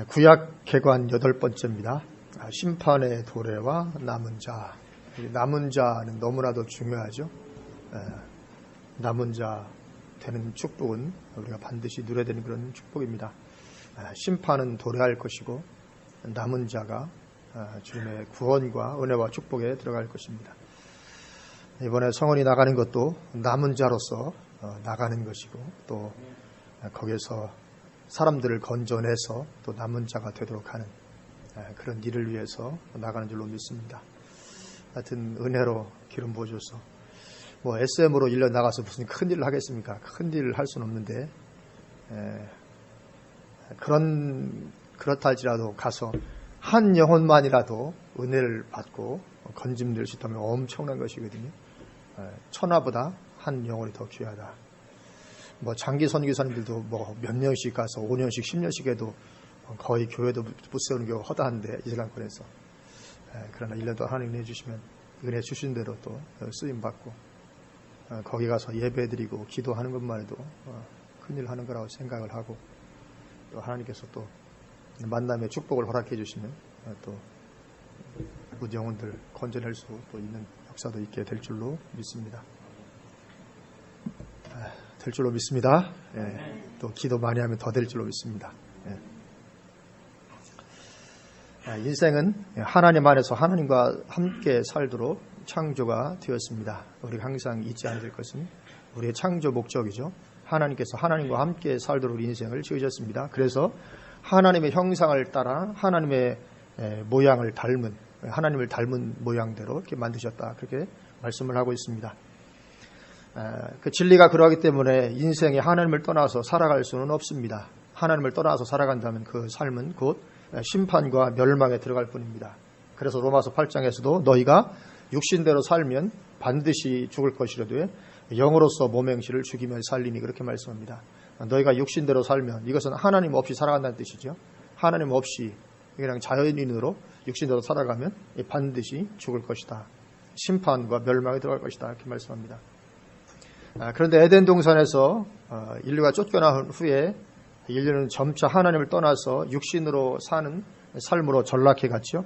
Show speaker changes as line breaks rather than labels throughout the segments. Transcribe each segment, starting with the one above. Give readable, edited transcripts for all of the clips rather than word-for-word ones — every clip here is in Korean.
구약 개관 8번째입니다. 심판의 도래와 남은 자. 남은 자는 너무나도 중요하죠. 남은 자 되는 축복은 우리가 반드시 누려야 되는 그런 축복입니다. 심판은 도래할 것이고 남은 자가 주님의 구원과 은혜와 축복에 들어갈 것입니다. 이번에 성원이 나가는 것도 남은 자로서 나가는 것이고 또 거기에서 사람들을 건져내서 또 남은 자가 되도록 하는 그런 일을 위해서 나가는 줄로 믿습니다. 하여튼 은혜로 기름 부어줘서 뭐 SM으로 1년 나가서 무슨 큰일을 하겠습니까? 큰일을 할 수는 없는데 그렇다 할지라도 가서 한 영혼만이라도 은혜를 받고 건짐될 수 있다면 엄청난 것이거든요. 천하보다 한 영혼이 더 귀하다. 뭐 장기 선교사님들도 뭐 몇 년씩 가서 5년씩 10년씩 해도 거의 교회도 못 세우는 경우가 허다한데 이슬람권에서 그러나 1년 동안 하나님 은혜 주시면 은혜 주신 대로 또 쓰임 받고 거기 가서 예배드리고 기도하는 것만 해도 큰일 하는 거라고 생각을 하고 또 하나님께서 또 만남의 축복을 허락해 주시면 또 모든 영혼들 건져낼 수 또 있는 역사도 있게 될 줄로 믿습니다. 될 줄로 믿습니다. 또 기도 많이 하면 더 될 줄로 믿습니다. 인생은 하나님 안에서 하나님과 함께 살도록 창조가 되었습니다. 우리가 항상 잊지 않을 것은 우리의 창조 목적이죠. 하나님께서 하나님과 함께 살도록 인생을 지으셨습니다. 그래서 하나님의 형상을 따라 하나님의 모양을 닮은 하나님을 닮은 모양대로 이렇게 만드셨다. 그렇게 말씀을 하고 있습니다. 그 진리가 그러하기 때문에 인생에 하나님을 떠나서 살아갈 수는 없습니다. 하나님을 떠나서 살아간다면 그 삶은 곧 심판과 멸망에 들어갈 뿐입니다. 그래서 로마서 8장에서도 너희가 육신대로 살면 반드시 죽을 것이라도 영으로서 몸 행실을 죽이며 살리니 그렇게 말씀합니다. 너희가 육신대로 살면 이것은 하나님 없이 살아간다는 뜻이죠. 하나님 없이 그냥 자연인으로 육신대로 살아가면 반드시 죽을 것이다. 심판과 멸망에 들어갈 것이다. 이렇게 말씀합니다. 그런데 에덴 동산에서 인류가 쫓겨난 후에 인류는 점차 하나님을 떠나서 육신으로 사는 삶으로 전락해 갔죠.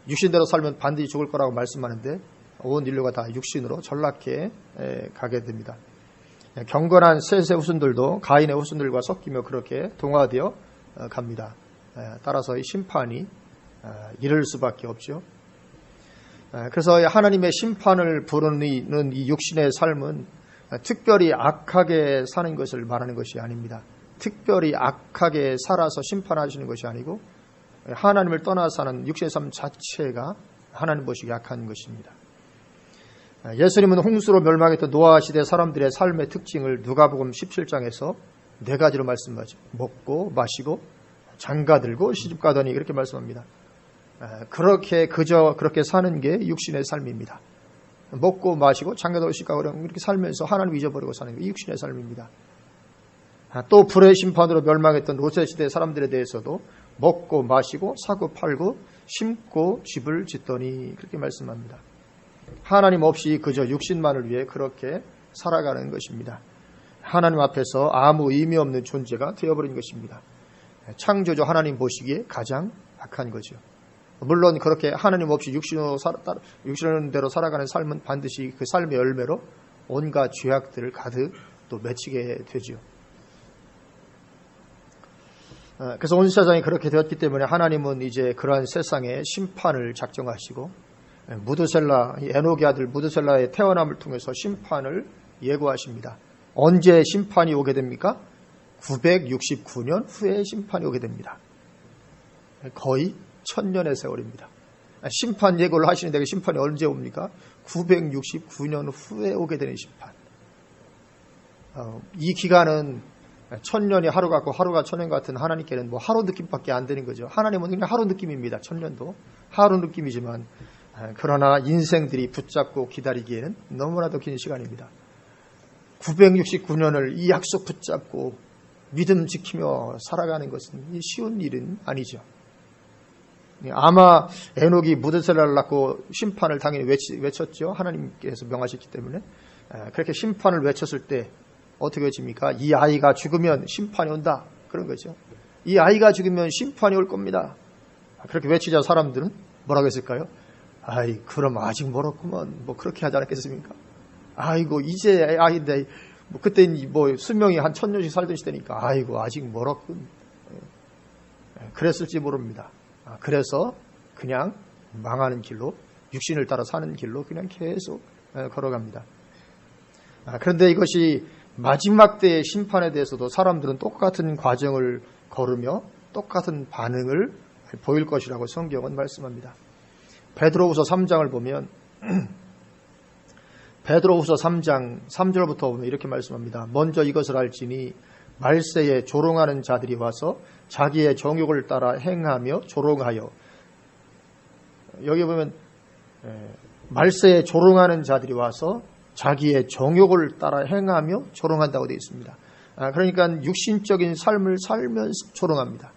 육신대로 살면 반드시 죽을 거라고 말씀하는데 온 인류가 다 육신으로 전락해 가게 됩니다. 경건한 셋의 후손들도 가인의 후손들과 섞이며 그렇게 동화되어 갑니다. 따라서 이 심판이 이를 수밖에 없죠. 그래서 하나님의 심판을 부르는 이 육신의 삶은 특별히 악하게 사는 것을 말하는 것이 아닙니다. 특별히 악하게 살아서 심판하시는 것이 아니고 하나님을 떠나 사는 육신의 삶 자체가 하나님 보시기에 악한 것입니다. 예수님은 홍수로 멸망했던 노아 시대 사람들의 삶의 특징을 누가복음 17장에서 4가지로 말씀하죠. 먹고 마시고 장가들고 시집가더니 그렇게 말씀합니다. 그렇게 사는 게 육신의 삶입니다. 먹고 마시고 장가들고 시집가고 이렇게 살면서 하나님 잊어버리고 사는 게 육신의 삶입니다. 또 불의 심판으로 멸망했던 롯의 시대 사람들에 대해서도 먹고 마시고 사고 팔고 심고 집을 짓더니 그렇게 말씀합니다. 하나님 없이 그저 육신만을 위해 그렇게 살아가는 것입니다. 하나님 앞에서 아무 의미 없는 존재가 되어버린 것입니다. 창조주 하나님 보시기에 가장 악한 거죠. 물론 그렇게 하나님 없이 육신대로 살아가는 삶은 반드시 그 삶의 열매로 온갖 죄악들을 가득 또 맺히게 되죠. 그래서 온 세상이 그렇게 되었기 때문에 하나님은 이제 그러한 세상에 심판을 작정하시고 에녹의 아들 무드셀라의 태어남을 통해서 심판을 예고하십니다. 언제 심판이 오게 됩니까? 969년 후에 심판이 오게 됩니다. 거의 1000년의 세월입니다. 심판 예고를 하시는데 그 심판이 언제 옵니까? 969년 후에 오게 되는 심판. 이 기간은 1000년이 하루 같고 하루가 1000년 같은 하나님께는 뭐 하루 느낌밖에 안 되는 거죠. 하나님은 그냥 하루 느낌입니다. 1000년도 하루 느낌이지만 그러나 인생들이 붙잡고 기다리기에는 너무나도 긴 시간입니다. 969년을 이 약속 붙잡고 믿음 지키며 살아가는 것은 쉬운 일은 아니죠. 아마 에녹이 무드셀라를 낳고 심판을 당연히 외쳤죠. 하나님께서 명하셨기 때문에. 그렇게 심판을 외쳤을 때 어떻게 외칩니까? 이 아이가 죽으면 심판이 온다. 그런 거죠. 이 아이가 죽으면 심판이 올 겁니다. 그렇게 외치자 사람들은 뭐라고 했을까요? 아이, 그럼 아직 멀었구먼. 뭐 그렇게 하지 않았겠습니까? 아이고, 이제 아이인데, 뭐 그때 뭐 수명이 한 1000년씩 살던 시대니까, 아이고, 아직 멀었군. 그랬을지 모릅니다. 그래서 그냥 망하는 길로, 육신을 따라 사는 길로 그냥 계속 걸어갑니다. 그런데 이것이 마지막 때의 심판에 대해서도 사람들은 똑같은 과정을 걸으며 똑같은 반응을 보일 것이라고 성경은 말씀합니다. 베드로후서 3장을 보면 베드로후서 3장 3절부터 보면 이렇게 말씀합니다. 먼저 이것을 알지니 말세에 조롱하는 자들이 와서 자기의 정욕을 따라 행하며 조롱하여, 여기 보면 말세에 조롱하는 자들이 와서 자기의 정욕을 따라 행하며 조롱한다고 되어 있습니다. 그러니까 육신적인 삶을 살면서 조롱합니다.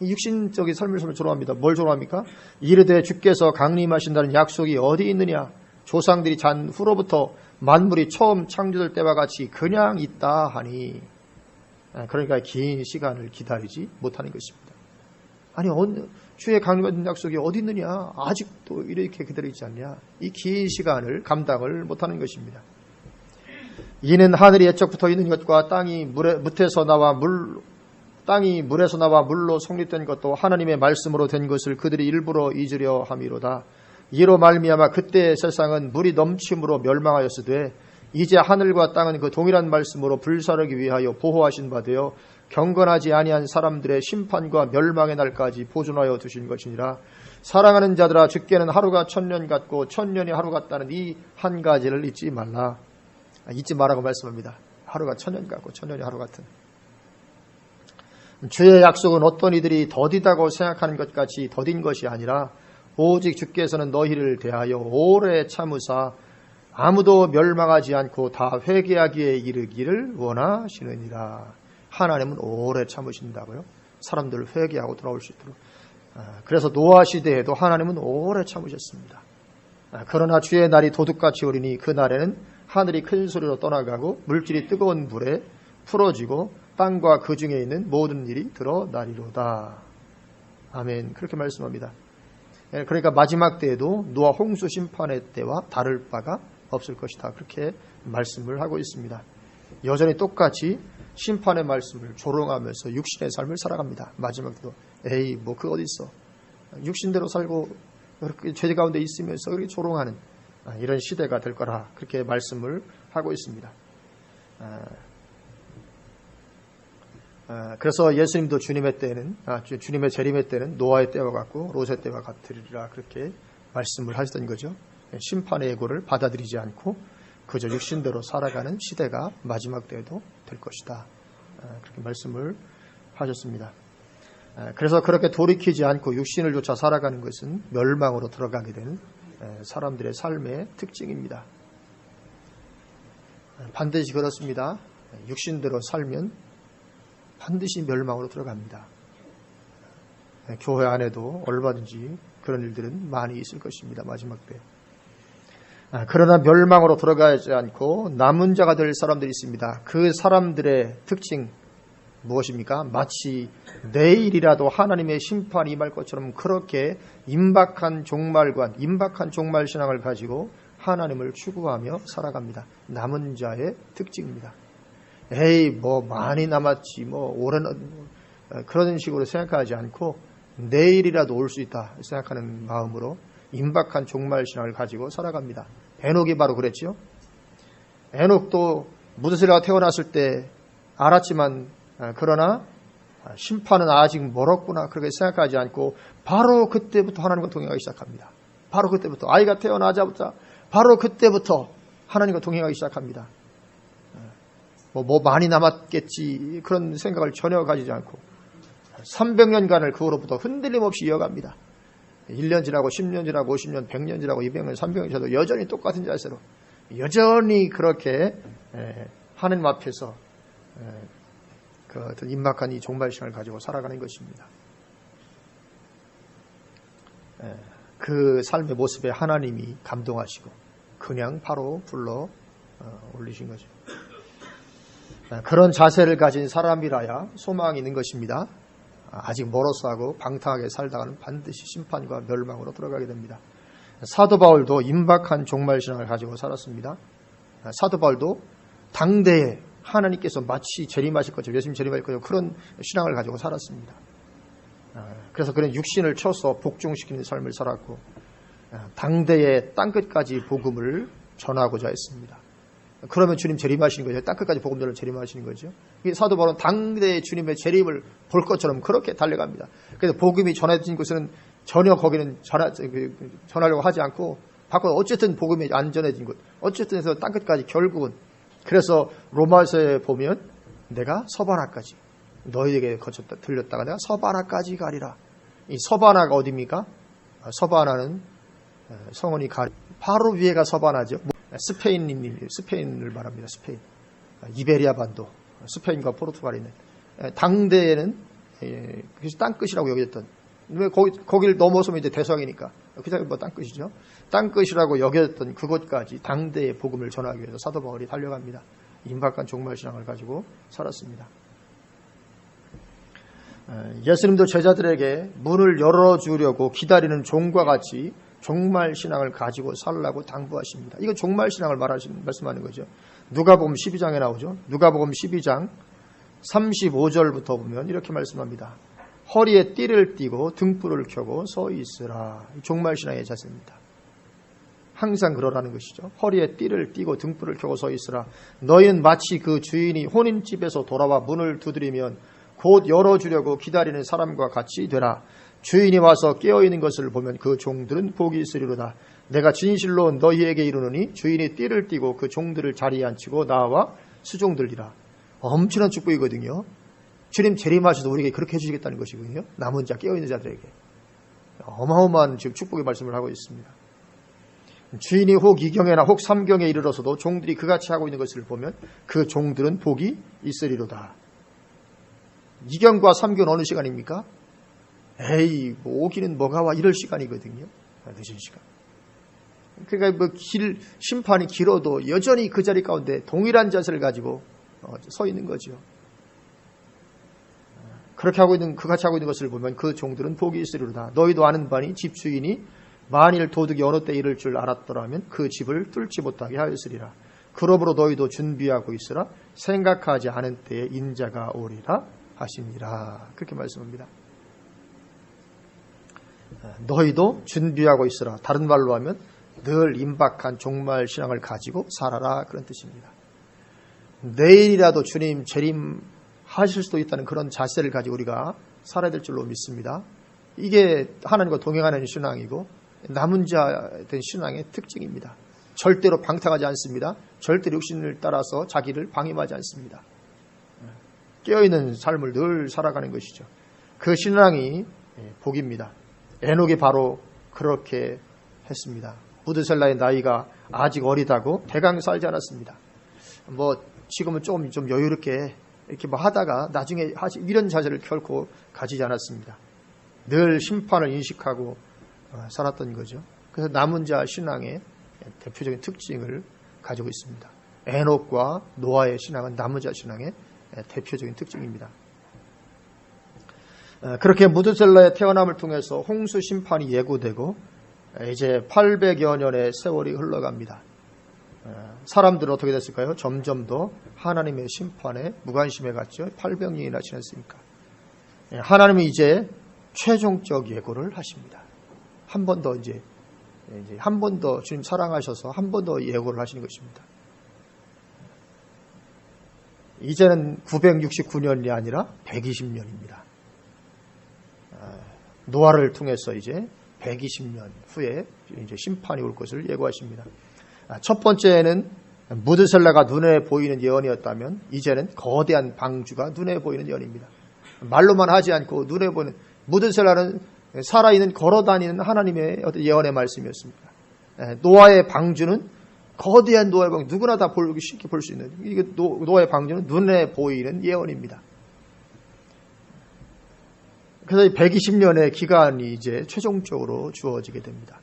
육신적인 삶을 살면서 조롱합니다. 뭘 조롱합니까? 이르되 주께서 강림하신다는 약속이 어디 있느냐? 조상들이 잔 후로부터 만물이 처음 창조될 때와 같이 그냥 있다 하니, 그러니까 긴 시간을 기다리지 못하는 것입니다. 아니, 주의 강림하신 약속이 어디 있느냐? 아직도 이렇게 기다리지 않냐? 이 긴 시간을 감당을 못하는 것입니다. 이는 하늘이 애초부터 있는 것과 땅이 물에서 나와 물로 성립된 것도 하나님의 말씀으로 된 것을 그들이 일부러 잊으려 함이로다. 이로 말미암아 그때의 세상은 물이 넘침으로 멸망하였으되 이제 하늘과 땅은 그 동일한 말씀으로 불사르기 위하여 보호하신 바 되어 경건하지 아니한 사람들의 심판과 멸망의 날까지 보존하여 두신 것이니라. 사랑하는 자들아, 주께는 하루가 1000년 같고 1000년이 하루 같다는 이 한 가지를 잊지 말라. 잊지 말라고 말씀합니다. 하루가 1000년 같고 1000년이 하루 같은. 주의 약속은 어떤 이들이 더디다고 생각하는 것 같이 더딘 것이 아니라 오직 주께서는 너희를 대하여 오래 참으사 아무도 멸망하지 않고 다 회개하기에 이르기를 원하시느니라. 하나님은 오래 참으신다고요. 사람들을 회개하고 돌아올 수 있도록. 그래서 노아 시대에도 하나님은 오래 참으셨습니다. 그러나 주의 날이 도둑같이 오리니 그 날에는 하늘이 큰 소리로 떠나가고 물질이 뜨거운 불에 풀어지고 땅과 그 중에 있는 모든 일이 드러나리로다. 아멘. 그렇게 말씀합니다. 그러니까 마지막 때에도 노아 홍수 심판의 때와 다를 바가 없을 것이다. 그렇게 말씀을 하고 있습니다. 여전히 똑같이 심판의 말씀을 조롱하면서 육신의 삶을 살아갑니다. 마지막 때도 에이, 뭐 그 어디 있어? 육신대로 살고 그렇게 죄 가운데 있으면서 그렇게 조롱하는 이런 시대가 될 거라 그렇게 말씀을 하고 있습니다. 그래서 예수님도 주님의 때는 주님의 재림의 때는 노아의 때와 같고 롯의 때와 같으리라 그렇게 말씀을 하시던 거죠. 심판의 예고를 받아들이지 않고 그저 육신대로 살아가는 시대가 마지막 때에도 될 것이다. 그렇게 말씀을 하셨습니다. 그래서 그렇게 돌이키지 않고 육신을 쫓아 살아가는 것은 멸망으로 들어가게 되는 사람들의 삶의 특징입니다. 반드시 그렇습니다. 육신대로 살면 반드시 멸망으로 들어갑니다. 교회 안에도 얼마든지 그런 일들은 많이 있을 것입니다. 마지막 때. 그러나 멸망으로 들어가지 않고 남은 자가 될 사람들이 있습니다. 그 사람들의 특징 무엇입니까? 마치 내일이라도 하나님의 심판이 임할 것처럼 그렇게 임박한 종말관, 임박한 종말신앙을 가지고 하나님을 추구하며 살아갑니다. 남은 자의 특징입니다. 에이, 뭐 많이 남았지, 뭐 올해는 그런 식으로 생각하지 않고 내일이라도 올 수 있다 생각하는 마음으로 임박한 종말신앙을 가지고 살아갑니다. 에녹이 바로 그랬죠. 에녹도 무드셀라가 태어났을 때 알았지만 그러나 심판은 아직 멀었구나 그렇게 생각하지 않고 바로 그때부터 하나님과 동행하기 시작합니다. 바로 그때부터 아이가 태어나자마자 바로 그때부터 하나님과 동행하기 시작합니다. 뭐 많이 남았겠지 그런 생각을 전혀 가지지 않고 300년간을 그 후로부터 흔들림 없이 이어갑니다. 1년 지나고 10년 지나고 50년 100년 지나고 200년 300년 지나도 여전히 똑같은 자세로 여전히 그렇게 하나님 앞에서 그 어떤 임박한 이 종말신앙을 가지고 살아가는 것입니다. 그 삶의 모습에 하나님이 감동하시고 그냥 바로 불러 올리신 거죠. 그런 자세를 가진 사람이라야 소망이 있는 것입니다. 아직 멀어서 하고 방탕하게 살다가는 반드시 심판과 멸망으로 들어가게 됩니다. 사도 바울도 임박한 종말신앙을 가지고 살았습니다. 사도 바울도 당대에 하나님께서 마치 재림하실 것처럼 예수님 재림하실 것처럼 그런 신앙을 가지고 살았습니다. 그래서 그는 육신을 쳐서 복종시키는 삶을 살았고 당대의 땅끝까지 복음을 전하고자 했습니다. 그러면 주님 재림하시는 거죠. 땅끝까지 복음 전을 재림하시는 거죠. 사도 바울은 당대의 주님의 재림을 볼 것처럼 그렇게 달려갑니다. 그래서 복음이 전해진 곳은 전혀 거기는 전하려고 하지 않고 바꿔 어쨌든 복음이 안 전해진 곳 어쨌든 해서 땅끝까지 결국은 그래서 로마서에 보면 내가 서바나까지 너희에게 거쳤다 들렸다가 내가 서바나까지 가리라. 이 서바나가 어디입니까? 서바나는 성원이 바로 위에가 서바나죠. 스페인을 말합니다. 스페인, 이베리아 반도, 스페인과 포르투갈이 있는 당대에는 땅끝이라고 여겼던 왜 거기를 넘어서면 이제 대성이니까 그 자리 뭐 땅끝이죠. 땅끝이라고 여겼던 그곳까지 당대의 복음을 전하기 위해서 사도 바울이 달려갑니다. 임박한 종말신앙을 가지고 살았습니다. 예수님도 제자들에게 문을 열어주려고 기다리는 종과 같이 종말신앙을 가지고 살라고 당부하십니다. 이거 종말신앙을 말씀하는 거죠. 누가복음 12장에 나오죠. 누가복음 12장 35절부터 보면 이렇게 말씀합니다. 허리에 띠를 띠고 등불을 켜고 서 있으라. 종말신앙의 자세입니다. 항상 그러라는 것이죠. 허리에 띠를 띠고 등불을 켜고 서 있으라. 너희는 마치 그 주인이 혼인집에서 돌아와 문을 두드리면 곧 열어주려고 기다리는 사람과 같이 되라. 주인이 와서 깨어있는 것을 보면 그 종들은 복이 있으리로다. 내가 진실로 너희에게 이르노니 주인이 띠를 띠고 그 종들을 자리에 앉히고 나와 수종들리라. 엄청난 축복이거든요. 주님 재림하셔도 우리에게 그렇게 해주시겠다는 것이거든요. 남은 자 깨어있는 자들에게 어마어마한 지금 축복의 말씀을 하고 있습니다. 주인이 혹 2경에나 혹 3경에 이르러서도 종들이 그같이 하고 있는 것을 보면 그 종들은 복이 있으리로다. 2경과 3경은 어느 시간입니까? 에이, 뭐 오기는 뭐가 와 이럴 시간이거든요. 늦은 시간. 그러니까 뭐 심판이 길어도 여전히 그 자리 가운데 동일한 자세를 가지고 서 있는 거죠. 그렇게 하고 있는 그같이 하고 있는 것을 보면 그 종들은 복이 있으리로다. 너희도 아는 바니 집주인이 만일 도둑이 어느 때 이를 줄 알았더라면 그 집을 뚫지 못하게 하였으리라. 그러므로 너희도 준비하고 있으라. 생각하지 않은 때에 인자가 오리라 하시니라. 그렇게 말씀합니다. 너희도 준비하고 있으라. 다른 말로 하면 늘 임박한 종말 신앙을 가지고 살아라. 그런 뜻입니다. 내일이라도 주님 재림하실 수도 있다는 그런 자세를 가지고 우리가 살아야 될 줄로 믿습니다. 이게 하나님과 동행하는 신앙이고 남은 자 된 신앙의 특징입니다. 절대로 방탕하지 않습니다. 절대로 육신을 따라서 자기를 방임하지 않습니다. 깨어있는 삶을 늘 살아가는 것이죠. 그 신앙이 복입니다. 에녹이 바로 그렇게 했습니다. 무드셀라의 나이가 아직 어리다고 대강 살지 않았습니다. 뭐 지금은 좀 여유롭게 이렇게 뭐 하다가 나중에 이런 자세를 결코 가지지 않았습니다. 늘 심판을 인식하고 살았던 거죠. 그래서 남은 자 신앙의 대표적인 특징을 가지고 있습니다. 에녹과 노아의 신앙은 남은 자 신앙의 대표적인 특징입니다. 그렇게 무드셀라의 태어남을 통해서 홍수 심판이 예고되고 이제 800여 년의 세월이 흘러갑니다. 사람들은 어떻게 됐을까요? 점점 더 하나님의 심판에 무관심해 갔죠. 800년이나 지났으니까. 하나님이 이제 최종적 예고를 하십니다. 한 번 더 한 번 더 주님 사랑하셔서 한 번 더 예고를 하시는 것입니다. 이제는 969년이 아니라 120년입니다. 노아를 통해서 이제 120년 후에 이제 심판이 올 것을 예고하십니다. 첫 번째는 무드셀라가 눈에 보이는 예언이었다면 이제는 거대한 방주가 눈에 보이는 예언입니다. 말로만 하지 않고 눈에 보이는 무드셀라는 살아있는 걸어다니는 하나님의 어떤 예언의 말씀이었습니다. 노아의 방주는 거대한 노아의 방주 누구나 다 쉽게 볼 수 있는 이게 노아의 방주는 눈에 보이는 예언입니다. 그래서 이 120년의 기간이 이제 최종적으로 주어지게 됩니다.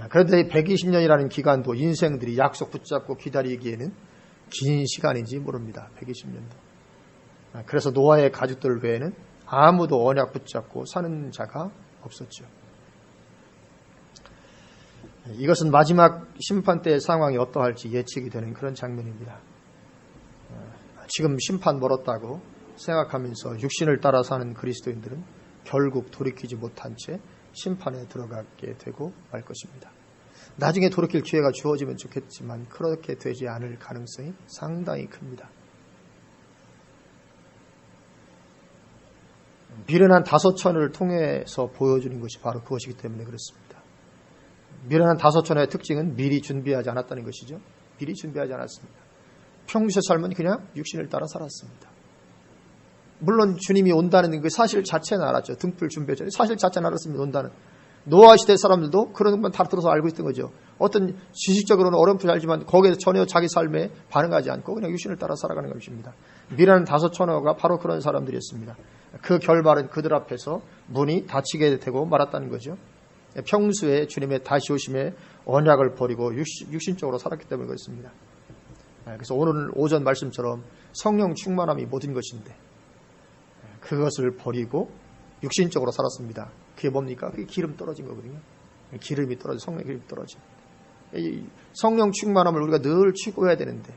그런데 이 120년이라는 기간도 인생들이 약속 붙잡고 기다리기에는 긴 시간인지 모릅니다. 120년도. 그래서 노아의 가족들 외에는 아무도 언약 붙잡고 사는 자가 없었죠. 이것은 마지막 심판 때의 상황이 어떠할지 예측이 되는 그런 장면입니다. 지금 심판 멀었다고 생각하면서 육신을 따라 사는 그리스도인들은 결국 돌이키지 못한 채 심판에 들어가게 되고 말 것입니다. 나중에 돌이킬 기회가 주어지면 좋겠지만 그렇게 되지 않을 가능성이 상당히 큽니다. 미련한 5처녀를 통해서 보여주는 것이 바로 그것이기 때문에 그렇습니다. 미련한 5처녀의 특징은 미리 준비하지 않았다는 것이죠. 미리 준비하지 않았습니다. 평소의 삶은 그냥 육신을 따라 살았습니다. 물론 주님이 온다는 그 사실 자체는 알았죠. 등불 준비했죠. 사실 자체는 알았습니다. 온다는. 노아 시대 사람들도 그런 건 다 들어서 알고 있던 거죠. 어떤 지식적으로는 어렴풋이 알지만 거기에 전혀 자기 삶에 반응하지 않고 그냥 육신을 따라 살아가는 것입니다. 미련한 5처녀가 바로 그런 사람들이었습니다. 그 결말은 그들 앞에서 문이 닫히게 되고 말았다는 거죠. 평소에 주님의 다시 오심에 언약을 버리고 육신적으로 살았기 때문에 그렇습니다. 그래서 오늘 오전 말씀처럼 성령 충만함이 모든 것인데 그것을 버리고 육신적으로 살았습니다. 그게 뭡니까? 그게 기름 떨어진 거거든요. 기름이 떨어져, 성령 기름이 떨어져. 성령 충만함을 우리가 늘 추구해야 되는데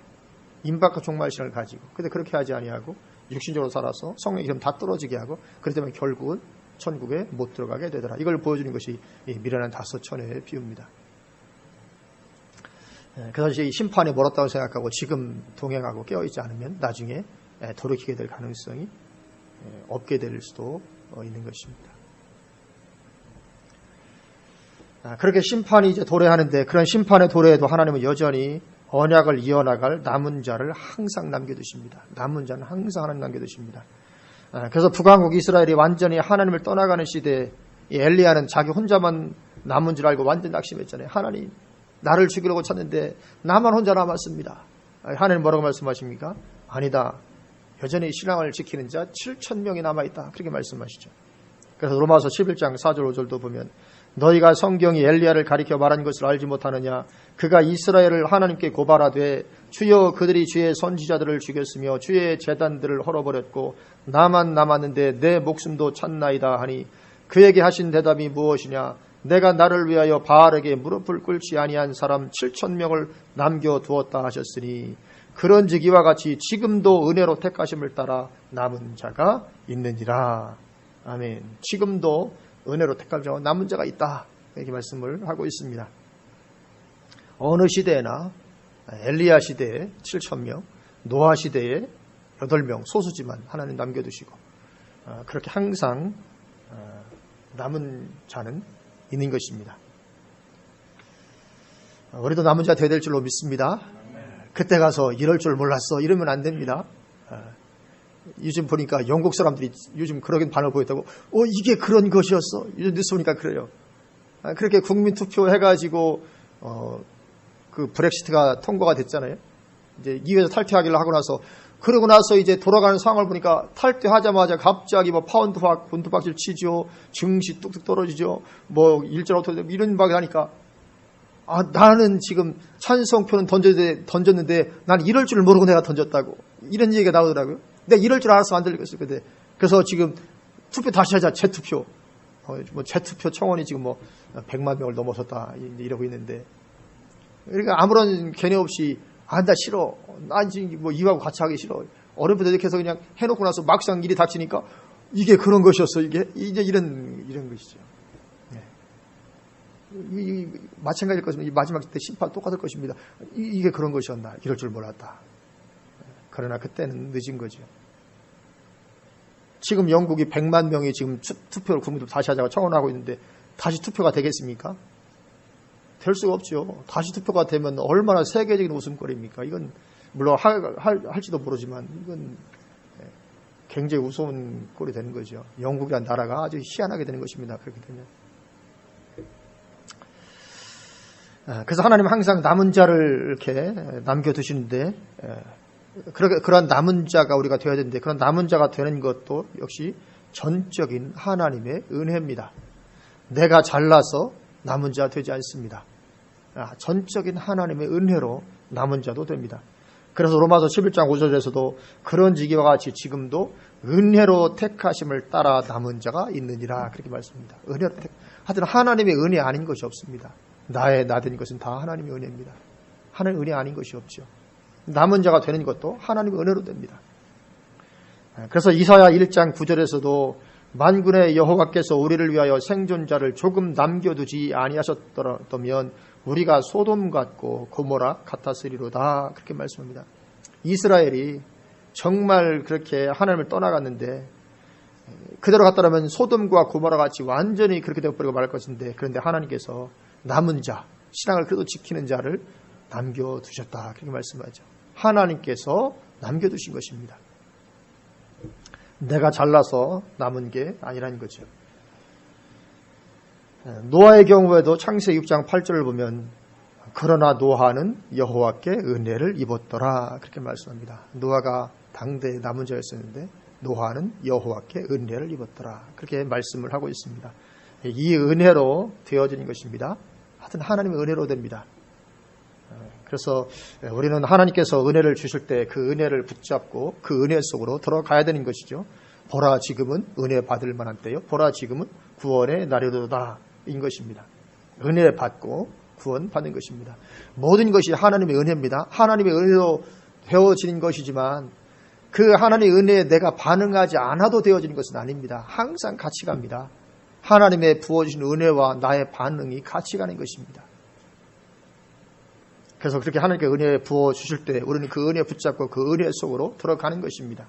임박과 종말신을 가지고 근데 그렇게 하지 아니하고 육신적으로 살아서 성령 기름 다 떨어지게 하고 그렇기 때문에 결국은 천국에 못 들어가게 되더라. 이걸 보여주는 것이 미련한 5처녀의 비유입니다. 그래서 이 심판이 멀었다고 생각하고 지금 동행하고 깨어있지 않으면 나중에 돌이키게 될 가능성이 없게 될 수도 있는 것입니다. 그렇게 심판이 이제 도래하는데 그런 심판의 도래에도 하나님은 여전히 언약을 이어나갈 남은 자를 항상 남겨두십니다. 남은 자는 항상 하나님 남겨두십니다. 그래서 북왕국 이스라엘이 완전히 하나님을 떠나가는 시대에 엘리야는 자기 혼자만 남은 줄 알고 완전 낙심했잖아요. 하나님 나를 죽이려고 찾는데 나만 혼자 남았습니다. 하나님 뭐라고 말씀하십니까? 아니다. 여전히 신앙을 지키는 자 7,000명이 남아있다. 그렇게 말씀하시죠. 그래서 로마서 11장 4절 5절도 보면 너희가 성경이 엘리야를 가리켜 말한 것을 알지 못하느냐. 그가 이스라엘을 하나님께 고발하되 주여 그들이 주의 선지자들을 죽였으며 주의 제단들을 헐어버렸고 나만 남았는데 내 목숨도 찾나이다 하니 그에게 하신 대답이 무엇이냐. 내가 나를 위하여 바알에게 무릎을 꿇지 아니한 사람 7,000명을 남겨두었다 하셨으니 그런즉 이와 같이 지금도 은혜로 택하심을 따라 남은 자가 있느니라. 아멘. 지금도 은혜로 택할 자와 남은 자가 있다. 이렇게 말씀을 하고 있습니다. 어느 시대나 엘리야 시대에 7,000명, 노아 시대에 8명 소수지만 하나님 남겨두시고 그렇게 항상 남은 자는 있는 것입니다. 우리도 남은 자 되어야 될 줄로 믿습니다. 그때 가서 이럴 줄 몰랐어 이러면 안 됩니다. 요즘 보니까 영국 사람들이 요즘 그러긴 반을 보였다고 이게 그런 것이었어. 요즘 뉴스 보니까 그래요. 그렇게 국민 투표 해가지고 그 브렉시트가 통과가 됐잖아요. 이제 EU에서 탈퇴하기로 하고 나서 그러고 나서 이제 돌아가는 상황을 보니까 탈퇴하자마자 갑자기 뭐 파운드 박질 치죠. 증시 뚝뚝 떨어지죠. 뭐 일절 어떻게 이런 막이 하니까 나는 지금 찬성표는 던졌는데 난 이럴 줄 모르고 내가 던졌다고 이런 얘기가 나오더라고요. 내가 이럴 줄 알았으면 안 들리겠어요. 근데 그래서 지금 투표 다시 하자. 재투표. 뭐 재투표 청원이 지금 뭐 100만 명을 넘어섰다 이러고 있는데 그러니까 아무런 개념 없이 나 싫어. 난 지금 뭐 이하고 같이 하기 싫어. 어른부터 이렇게 해서 그냥 해놓고 나서 막상 일이 닥치니까 이게 그런 것이었어. 이게 이제 이런 것이죠. 네. 마찬가지일 것입니다. 이 마지막 때 심판 똑같을 것입니다. 이게 그런 것이었나. 이럴 줄 몰랐다. 그러나 그때는 늦은 거죠. 지금 영국이 100만 명이 지금 투표를 국민들 다시 하자고 청원하고 있는데 다시 투표가 되겠습니까? 될 수가 없죠. 다시 투표가 되면 얼마나 세계적인 웃음거리입니까? 이건 물론 할지도 모르지만 이건 굉장히 우스운 꼴이 되는 거죠. 영국이라는 나라가 아주 희한하게 되는 것입니다. 그렇게 되면. 그래서 하나님은 항상 남은 자를 이렇게 남겨두시는데 그런 남은 자가 우리가 되어야 되는데 그런 남은 자가 되는 것도 역시 전적인 하나님의 은혜입니다. 내가 잘나서 남은 자 되지 않습니다. 전적인 하나님의 은혜로 남은 자도 됩니다. 그래서 로마서 11장 5절에서도 그런 지기와 같이 지금도 은혜로 택하심을 따라 남은 자가 있느니라. 그렇게 말씀합니다. 은혜로 하여튼 하나님의 은혜 아닌 것이 없습니다. 나된 것은 다 하나님의 은혜입니다. 하나님의 은혜 아닌 것이 없죠. 남은 자가 되는 것도 하나님의 은혜로 됩니다. 그래서 이사야 1장 9절에서도 만군의 여호와께서 우리를 위하여 생존자를 조금 남겨두지 아니하셨더라면 우리가 소돔 같고 고모라 같았으리로다. 그렇게 말씀합니다. 이스라엘이 정말 그렇게 하나님을 떠나갔는데 그대로 갔다라면 소돔과 고모라 같이 완전히 그렇게 되어버리고 말 것인데, 그런데 하나님께서 남은 자, 신앙을 그래도 지키는 자를 남겨두셨다. 그렇게 말씀하죠. 하나님께서 남겨두신 것입니다. 내가 잘나서 남은 게 아니라는 거죠. 노아의 경우에도 창세기 6장 8절을 보면 그러나 노아는 여호와께 은혜를 입었더라. 그렇게 말씀합니다. 노아가 당대의 남은 자였었는데 노아는 여호와께 은혜를 입었더라. 그렇게 말씀을 하고 있습니다. 이 은혜로 되어진 것입니다. 하여튼 하나님의 은혜로 됩니다. 그래서 우리는 하나님께서 은혜를 주실 때 그 은혜를 붙잡고 그 은혜 속으로 들어가야 되는 것이죠. 보라 지금은 은혜 받을 만한 때요, 보라 지금은 구원의 날이로다 인 것입니다. 은혜 받고 구원 받는 것입니다. 모든 것이 하나님의 은혜입니다. 하나님의 은혜로 되어지는 것이지만 그 하나님의 은혜에 내가 반응하지 않아도 되어지는 것은 아닙니다. 항상 같이 갑니다. 하나님의 부어주신 은혜와 나의 반응이 같이 가는 것입니다. 그래서 그렇게 하나님께 은혜 부어주실 때 우리는 그 은혜 붙잡고 그 은혜 속으로 들어가는 것입니다.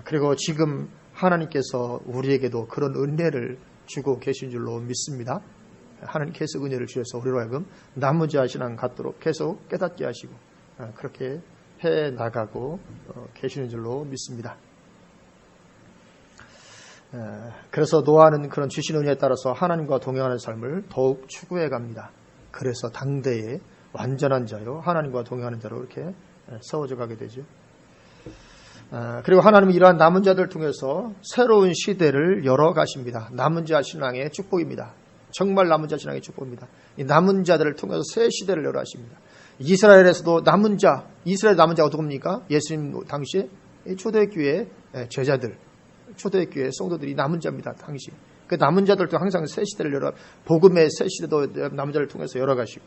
그리고 지금 하나님께서 우리에게도 그런 은혜를 주고 계신 줄로 믿습니다. 하나님께서 은혜를 주셔서 우리로 하여금 남은 자 신앙 갖도록 계속 깨닫게 하시고 그렇게 해 나가고 계시는 줄로 믿습니다. 그래서 노아는 그런 주신 은혜에 따라서 하나님과 동행하는 삶을 더욱 추구해 갑니다. 그래서 당대의 완전한 자요, 하나님과 동행하는 자로 이렇게 세워져 가게 되죠. 그리고 하나님은 이러한 남은 자들을 통해서 새로운 시대를 열어 가십니다. 남은 자 신앙의 축복입니다. 정말 남은 자 신앙의 축복입니다. 이 남은 자들을 통해서 새 시대를 열어 가십니다. 이스라엘에서도 남은 자, 이스라엘 남은 자가 누굽니까? 예수님 당시에 초대교회 제자들, 초대교회 성도들이 남은 자입니다. 당시 그 남은 자들도 항상 새 시대를 열어, 복음의 새 시대도 남은 자를 통해서 열어가시고,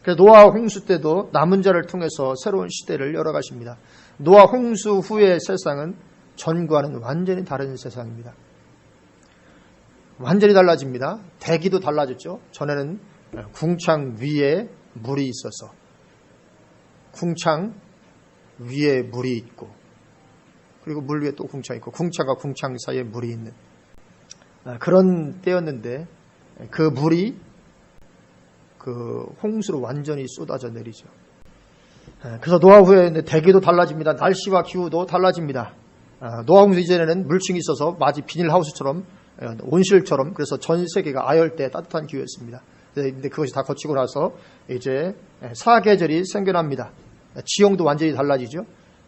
그래서 노아 홍수 때도 남은 자를 통해서 새로운 시대를 열어가십니다. 노아 홍수 후의 세상은 전과는 완전히 다른 세상입니다. 완전히 달라집니다. 대기도 달라졌죠. 전에는 궁창 위에 물이 있어서 궁창 위에 물이 있고, 그리고 물 위에 또 궁창이 있고, 궁창과 궁창 사이에 물이 있는 그런 때였는데, 그 물이 그 홍수로 완전히 쏟아져 내리죠. 그래서 노아 후에 대기도 달라집니다. 날씨와 기후도 달라집니다. 노아 홍수 이전에는 물층이 있어서 마치 비닐하우스처럼, 온실처럼, 그래서 전 세계가 아열대 따뜻한 기후였습니다. 근데 그것이 다 거치고 나서 이제 사계절이 생겨납니다. 지형도 완전히 달라지죠.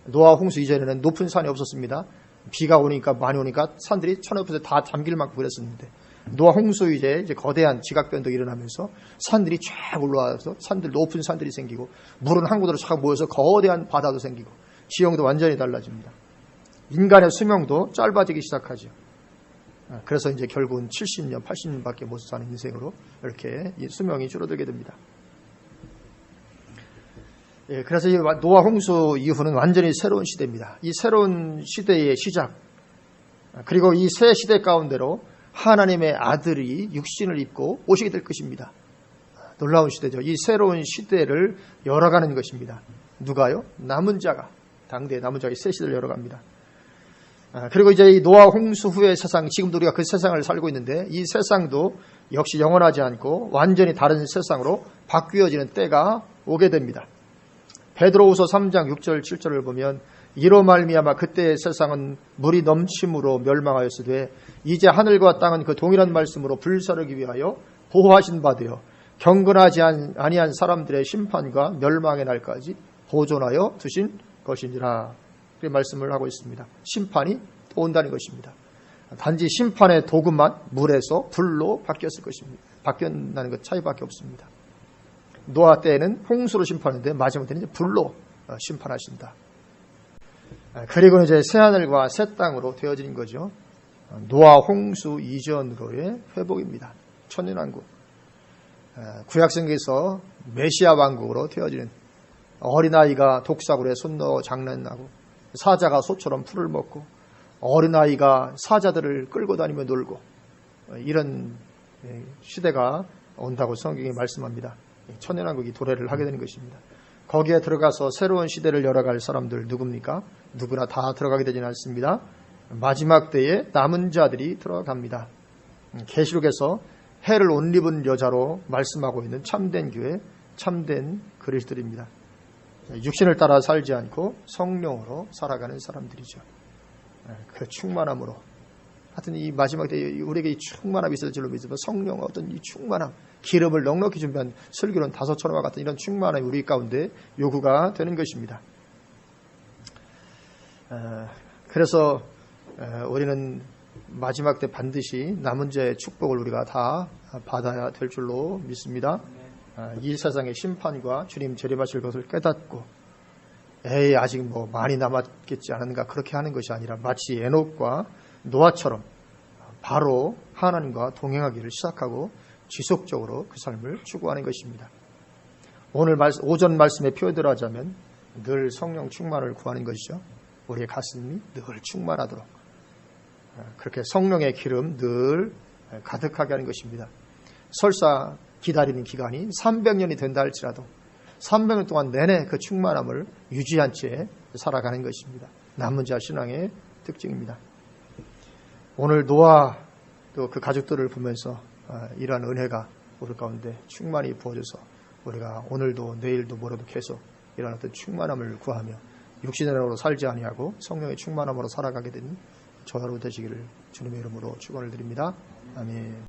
노아 홍수 이전에는 높은 산이 없었습니다. 비가 오니까 많이 오니까 산들이 천여풀에 다 잠길 만큼 그랬었는데, 노아 홍수 이제 거대한 지각변동이 일어나면서 산들이 쫙 올라와서 산들, 높은 산들이 생기고, 물은 한 곳으로 쫙 모여서 거대한 바다도 생기고, 지형도 완전히 달라집니다. 인간의 수명도 짧아지기 시작하죠. 그래서 이제 결국은 70년, 80년밖에 못 사는 인생으로 이렇게 수명이 줄어들게 됩니다. 그래서 이 노아 홍수 이후는 완전히 새로운 시대입니다. 이 새로운 시대의 시작, 그리고 이 새 시대 가운데로 하나님의 아들이 육신을 입고 오시게 될 것입니다. 놀라운 시대죠. 이 새로운 시대를 열어가는 것입니다. 누가요? 남은 자가, 당대의 남은 자가 이 새 시대를 열어갑니다. 그리고 이제 이 노아 홍수 후의 세상, 지금도 우리가 그 세상을 살고 있는데, 이 세상도 역시 영원하지 않고 완전히 다른 세상으로 바뀌어지는 때가 오게 됩니다. 베드로후서 3장 6절 7절을 보면, 이로 말미암아 그때의 세상은 물이 넘침으로 멸망하였으되 이제 하늘과 땅은 그 동일한 말씀으로 불사르기 위하여 보호하신 바 되어 경건하지 아니한 사람들의 심판과 멸망의 날까지 보존하여 두신 것이니라. 그렇게 말씀을 하고 있습니다. 심판이 또 온다는 것입니다. 단지 심판의 도구만 물에서 불로 바뀌었을 것입니다. 바뀌었다는 것 차이밖에 없습니다. 노아 때에는 홍수로 심판했는데 마지막 때는 이제 불로 심판하신다. 그리고 이제 새하늘과 새 땅으로 되어지는 거죠. 노아 홍수 이전으로의 회복입니다. 천년왕국. 구약성경에서 메시아 왕국으로 되어지는, 어린아이가 독사굴에 손 넣어 장난하고 사자가 소처럼 풀을 먹고 어린아이가 사자들을 끌고 다니며 놀고, 이런 시대가 온다고 성경이 말씀합니다. 천년왕국이 도래를 하게 되는 것입니다. 거기에 들어가서 새로운 시대를 열어갈 사람들 누굽니까? 누구나 다 들어가게 되지는 않습니다. 마지막 때에 남은 자들이 들어갑니다. 계시록에서 해를 옷 입은 여자로 말씀하고 있는 참된 교회, 참된 그리스도입니다. 육신을 따라 살지 않고 성령으로 살아가는 사람들이죠. 그 충만함으로, 하여튼 이 마지막 때에 우리에게 이 충만함이 있을 줄로 믿습니다. 성령의 어떤 이 충만함, 기름을 넉넉히 준비한 슬기로운 다섯천와 같은 이런 충만함이 우리 가운데 요구가 되는 것입니다. 그래서 우리는 마지막 때 반드시 남은 자의 축복을 우리가 다 받아야 될 줄로 믿습니다. 이 세상의 심판과 주님 재림하실 것을 깨닫고 아직 뭐 많이 남았겠지 않은가 그렇게 하는 것이 아니라 마치 에녹과 노아처럼 바로 하나님과 동행하기를 시작하고 지속적으로 그 삶을 추구하는 것입니다. 오늘 오전 말씀에 표현대로 하자면 늘 성령 충만을 구하는 것이죠. 우리의 가슴이 늘 충만하도록 그렇게 성령의 기름 늘 가득하게 하는 것입니다. 설사 기다리는 기간이 300년이 된다 할지라도 300년 동안 내내 그 충만함을 유지한 채 살아가는 것입니다. 남은 자 신앙의 특징입니다. 오늘 노아 또 그 가족들을 보면서 이러한 은혜가 우리 가운데 충만히 부어져서 우리가 오늘도 내일도 모레도 계속 이런 어떤 충만함을 구하며 육신으로 살지 아니하고 성령의 충만함으로 살아가게 되는 저하로 되시기를 주님의 이름으로 축원을 드립니다. 아멘.